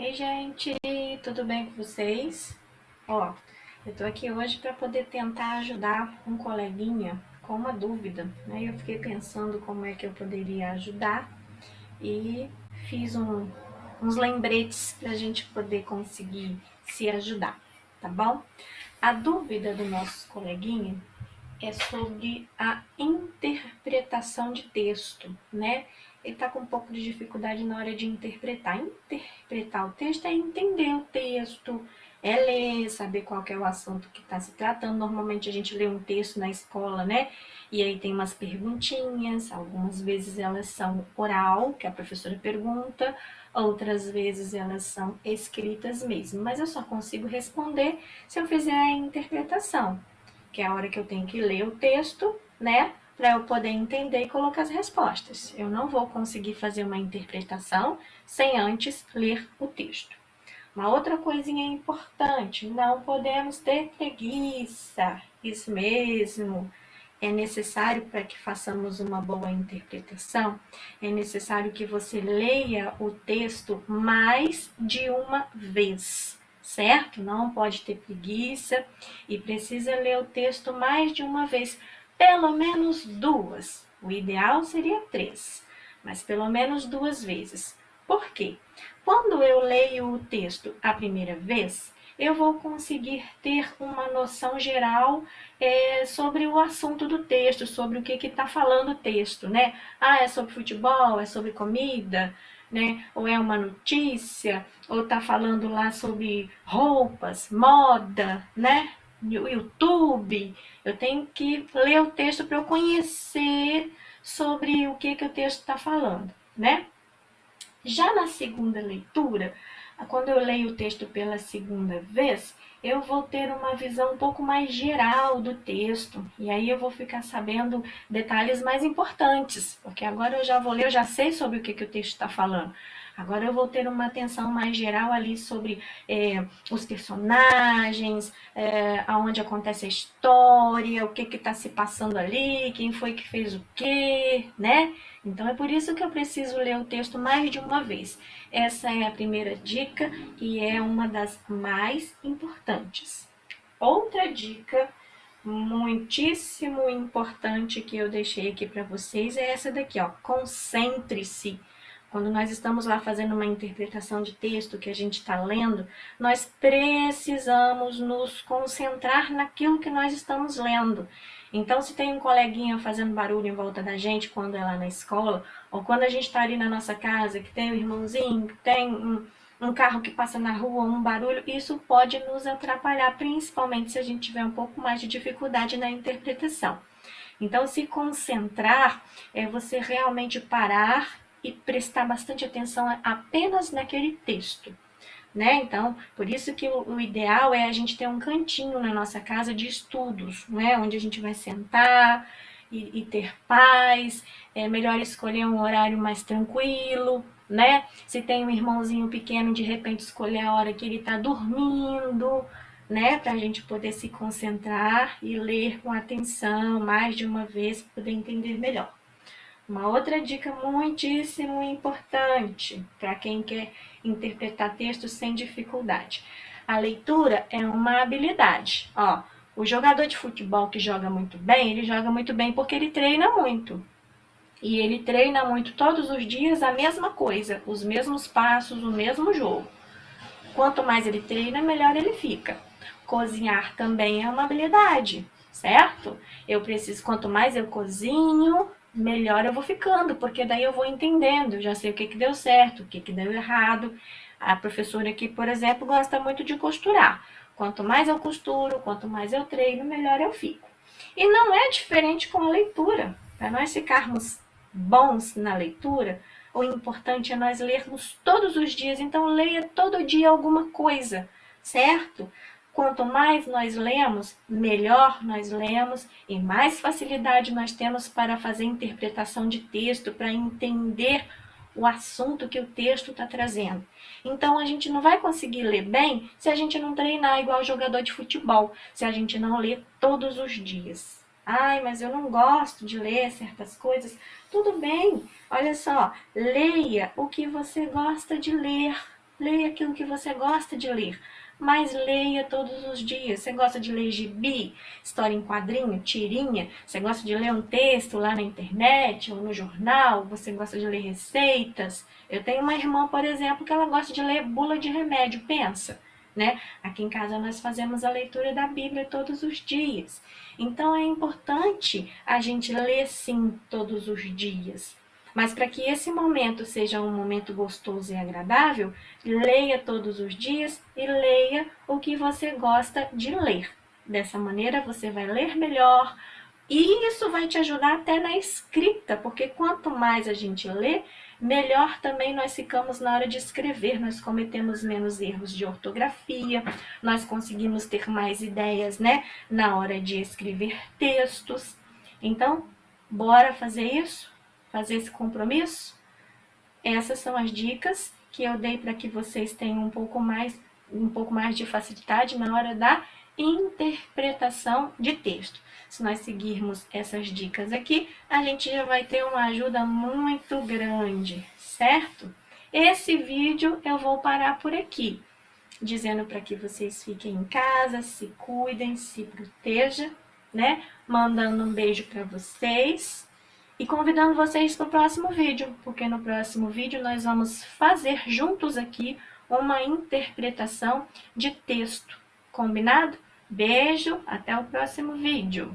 Oi, gente, tudo bem com vocês? Ó, eu tô aqui hoje para poder tentar ajudar um coleguinha com uma dúvida, né? Eu fiquei pensando como é que eu poderia ajudar e fiz uns lembretes para a gente poder conseguir se ajudar, tá bom? A dúvida do nosso coleguinha é sobre a interpretação de texto, né? Ele está com um pouco de dificuldade na hora de interpretar. Interpretar o texto é entender o texto, é ler, saber qual que é o assunto que está se tratando. Normalmente a gente lê um texto na escola, né? E aí tem umas perguntinhas, algumas vezes elas são oral, que a professora pergunta, outras vezes elas são escritas mesmo. Mas eu só consigo responder se eu fizer a interpretação, que é a hora que eu tenho que ler o texto, né, para eu poder entender e colocar as respostas. Eu não vou conseguir fazer uma interpretação sem antes ler o texto. Uma outra coisinha importante, não podemos ter preguiça. Isso mesmo. É necessário, para que façamos uma boa interpretação, é necessário que você leia o texto mais de uma vez, certo? Não pode ter preguiça e precisa ler o texto mais de uma vez, pelo menos duas. O ideal seria três, mas pelo menos duas vezes. Por quê? Quando eu leio o texto a primeira vez, eu vou conseguir ter uma noção geral sobre o assunto do texto, sobre o que está falando o texto, né? Ah, é sobre futebol, é sobre comida, né? Ou é uma notícia, ou está falando lá sobre roupas, moda, né? O YouTube. Eu tenho que ler o texto para eu conhecer sobre o que o texto está falando, né? Já na segunda leitura, quando eu leio o texto pela segunda vez, eu vou ter uma visão um pouco mais geral do texto. E aí eu vou ficar sabendo detalhes mais importantes, porque agora eu já vou ler, eu já sei sobre o que o texto está falando. Agora eu vou ter uma atenção mais geral ali sobre os personagens, aonde acontece a história, o que está se passando ali, quem foi que fez o quê, né? Então é por isso que eu preciso ler o texto mais de uma vez. Essa é a primeira dica e é uma das mais importantes. Outra dica muitíssimo importante que eu deixei aqui para vocês é essa daqui, ó. Concentre-se. Quando nós estamos lá fazendo uma interpretação de texto que a gente está lendo, nós precisamos nos concentrar naquilo que nós estamos lendo. Então, se tem um coleguinha fazendo barulho em volta da gente quando é lá na escola, ou quando a gente está ali na nossa casa, que tem um irmãozinho, que tem um carro que passa na rua, um barulho, isso pode nos atrapalhar, principalmente se a gente tiver um pouco mais de dificuldade na interpretação. Então, se concentrar é você realmente parar e prestar bastante atenção apenas naquele texto, né? Então, por isso que o ideal é a gente ter um cantinho na nossa casa de estudos, né? Onde a gente vai sentar e ter paz. É melhor escolher um horário mais tranquilo, né? Se tem um irmãozinho pequeno, de repente escolher a hora que ele está dormindo, né? Para a gente poder se concentrar e ler com atenção mais de uma vez para poder entender melhor. Uma outra dica muitíssimo importante para quem quer interpretar textos sem dificuldade. A leitura é uma habilidade. Ó, o jogador de futebol que joga muito bem, ele joga muito bem porque ele treina muito. E ele treina muito todos os dias a mesma coisa, os mesmos passos, o mesmo jogo. Quanto mais ele treina, melhor ele fica. Cozinhar também é uma habilidade, certo? Eu preciso, quanto mais eu cozinho, melhor eu vou ficando, porque daí eu vou entendendo, já sei o que deu certo, o que deu errado. A professora aqui, por exemplo, gosta muito de costurar. Quanto mais eu costuro, quanto mais eu treino, melhor eu fico. E não é diferente com a leitura. Para nós ficarmos bons na leitura, o importante é nós lermos todos os dias. Então, leia todo dia alguma coisa, certo? Quanto mais nós lemos, melhor nós lemos e mais facilidade nós temos para fazer interpretação de texto, para entender o assunto que o texto está trazendo. Então, a gente não vai conseguir ler bem se a gente não treinar igual jogador de futebol, se a gente não ler todos os dias. Ai, mas eu não gosto de ler certas coisas. Tudo bem, olha só, leia o que você gosta de ler. Leia aquilo que você gosta de ler, mas leia todos os dias. Você gosta de ler gibi, história em quadrinho, tirinha? Você gosta de ler um texto lá na internet ou no jornal? Você gosta de ler receitas? Eu tenho uma irmã, por exemplo, que ela gosta de ler bula de remédio, pensa, né? Aqui em casa nós fazemos a leitura da Bíblia todos os dias. Então é importante a gente ler sim todos os dias. Mas para que esse momento seja um momento gostoso e agradável, leia todos os dias e leia o que você gosta de ler. Dessa maneira você vai ler melhor e isso vai te ajudar até na escrita, porque quanto mais a gente lê, melhor também nós ficamos na hora de escrever, nós cometemos menos erros de ortografia, nós conseguimos ter mais ideias, né, na hora de escrever textos. Então, bora fazer isso? Fazer esse compromisso? Essas são as dicas que eu dei para que vocês tenham um pouco mais de facilidade na hora da interpretação de texto. Se nós seguirmos essas dicas aqui, a gente já vai ter uma ajuda muito grande, certo? Esse vídeo eu vou parar por aqui, dizendo para que vocês fiquem em casa, se cuidem, se protejam, né? Mandando um beijo para vocês. E convidando vocês para o próximo vídeo, porque no próximo vídeo nós vamos fazer juntos aqui uma interpretação de texto. Combinado? Beijo, até o próximo vídeo.